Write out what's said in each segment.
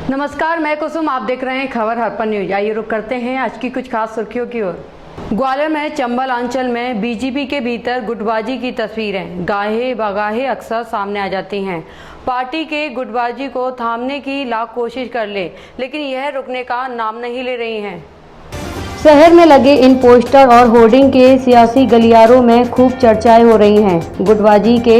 नमस्कार, मैं कुसुम। आप देख रहे हैं खबर हरपन न्यूज। आइए रुक करते हैं आज की कुछ खास सुर्खियों की ओर। ग्वालियर में चंबल अंचल में बीजेपी के भीतर गुटबाजी की तस्वीरें गाहे बगाहे अक्सर सामने आ जाती हैं। पार्टी के गुटबाजी को थामने की लाख कोशिश कर ले, लेकिन यह रुकने का नाम नहीं ले रही हैं। शहर में लगे इन पोस्टर और होर्डिंग के सियासी गलियारों में खूब चर्चाएं हो रही हैं। गुटबाजी के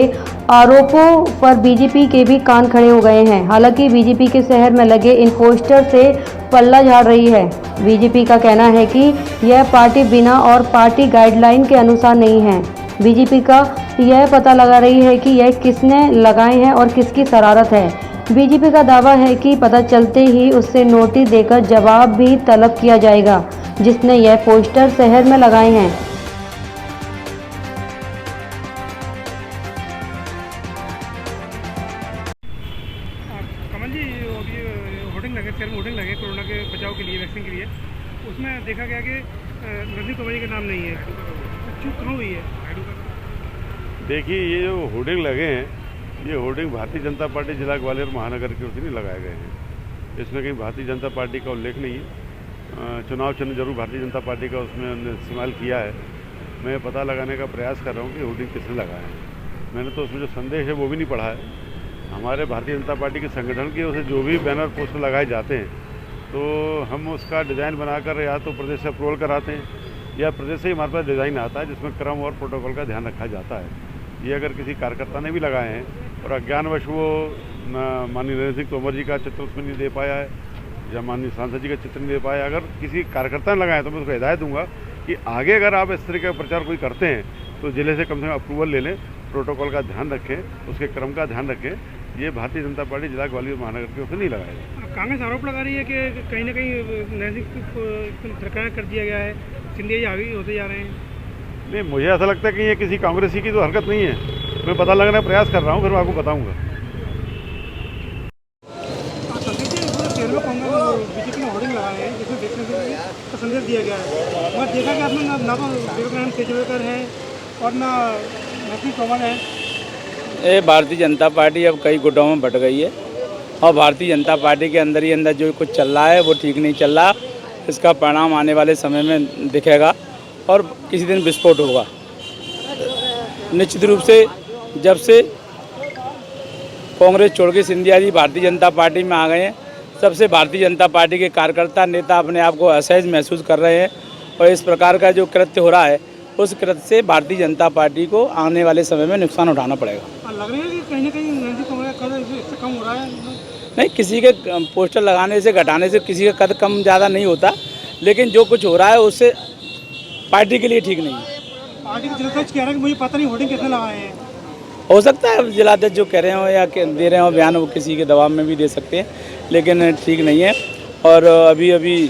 आरोपों पर बीजेपी के भी कान खड़े हो गए हैं। हालांकि बीजेपी के शहर में लगे इन पोस्टर से पल्ला झाड़ रही है। बीजेपी का कहना है कि यह पार्टी बिना और पार्टी गाइडलाइन के अनुसार नहीं है। बीजेपी का यह पता लगा रही है कि यह किसने लगाए हैं और किसकी शरारत है। बीजेपी का दावा है कि पता चलते ही उससे नोटिस देकर जवाब भी तलब किया जाएगा, जिसने यह पोस्टर शहर में लगाए हैं। कमल जी, अभी होर्डिंग लगे, शहर में होर्डिंग लगे कोरोना के बचाव के लिए, वैक्सीन के लिए। उसमें देखा गया कि नरसिंह तोमर जी का नाम नहीं है। चूक कहाँ हुई है? देखिए, ये जो होर्डिंग लगे हैं, ये होर्डिंग भारतीय जनता पार्टी जिला ग्वालियर महानगर की ओर से नहीं लगाए गए हैं। इसमें कहीं भारतीय जनता पार्टी का उल्लेख नहीं है। चुनाव चिन्ह जरूर भारतीय जनता पार्टी का उसमें इस्तेमाल किया है। मैं पता लगाने का प्रयास कर रहा हूँ कि होर्डिंग किसने लगाया है। मैंने तो उसमें जो संदेश है वो भी नहीं पढ़ा है। हमारे भारतीय जनता पार्टी के संगठन की ओर से जो भी बैनर पोस्टर लगाए जाते हैं, तो हम उसका डिज़ाइन बनाकर या तो प्रदेश से अप्रूवल कराते हैं या प्रदेश से ही हमारे पास डिज़ाइन आता है, जिसमें क्रम और प्रोटोकॉल का ध्यान रखा जाता है। ये अगर किसी कार्यकर्ता ने भी लगाए हैं और अज्ञानवश वो माननीय नरसिंह तोमर जी का चित्र उसमें नहीं दे पाया है या माननीय सांसद जी का चित्र नहीं दे पाया, अगर किसी कार्यकर्ता ने लगाया तो मैं उसको हिदायत दूंगा कि आगे अगर आप इस तरह का प्रचार कोई करते हैं तो जिले से कम अप्रूवल ले लें, प्रोटोकॉल का ध्यान रखें, उसके क्रम का ध्यान रखें। ये भारतीय जनता पार्टी जिला ग्वालियर महानगर की ओर से नहीं लगाएगा। कांग्रेस आरोप लगा रही है कि कहीं ना कहीं नरसिंह को सरकार कर दिया गया है, सिंधिया जी आगे होते जा रहे हैं। नहीं, मुझे ऐसा लगता है कि ये किसी कांग्रेसी की तो हरकत नहीं है। मैं पता लगाने का प्रयास कर रहा हूँ, फिर मैं आपको बताऊँगा। शहर में कांग्रेस बीजेपी ने होर्डिंग लगाए हैं, जिसमें देखने के लिए संदेश दिया गया है। और देखा कि आपने ना तो विवेकानंद केजरीवाल है और ना नरसिंह तोमर है। ये भारतीय जनता पार्टी अब कई गुटों में बट गई है और भारतीय जनता पार्टी के अंदर ही अंदर जो कुछ चल रहा है वो ठीक नहीं चल रहा। इसका परिणाम आने वाले समय में दिखेगा और किसी दिन विस्फोट होगा। निश्चित रूप से जब से कांग्रेस छोड़ के सिंधिया जी भारतीय जनता पार्टी में आ गए हैं, सबसे भारतीय जनता पार्टी के कार्यकर्ता नेता अपने आप को असहज महसूस कर रहे हैं और इस प्रकार का जो कृत्य हो रहा है, उस कृत्य से भारतीय जनता पार्टी को आने वाले समय में नुकसान उठाना पड़ेगा। लग रहा है कि कहीं ना कहीं नरसिंह तोमर का कद इससे कम हो रहा है। नहीं, किसी के पोस्टर लगाने से घटाने से किसी का कद कम ज़्यादा नहीं होता, लेकिन जो कुछ हो रहा है उससे पार्टी के लिए ठीक नहीं है। पार्टी के जिलाध्यक्ष कह रहे हैं कि मुझे पता नहीं होर्डिंग कितने लगाए हैं। हो सकता है जिलाध्यक्ष जो कह रहे हो या दे रहे हो बयान, वो किसी के दबाव में भी दे सकते हैं, लेकिन ठीक नहीं है। और अभी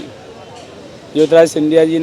ज्योतिराज सिंधिया जी ने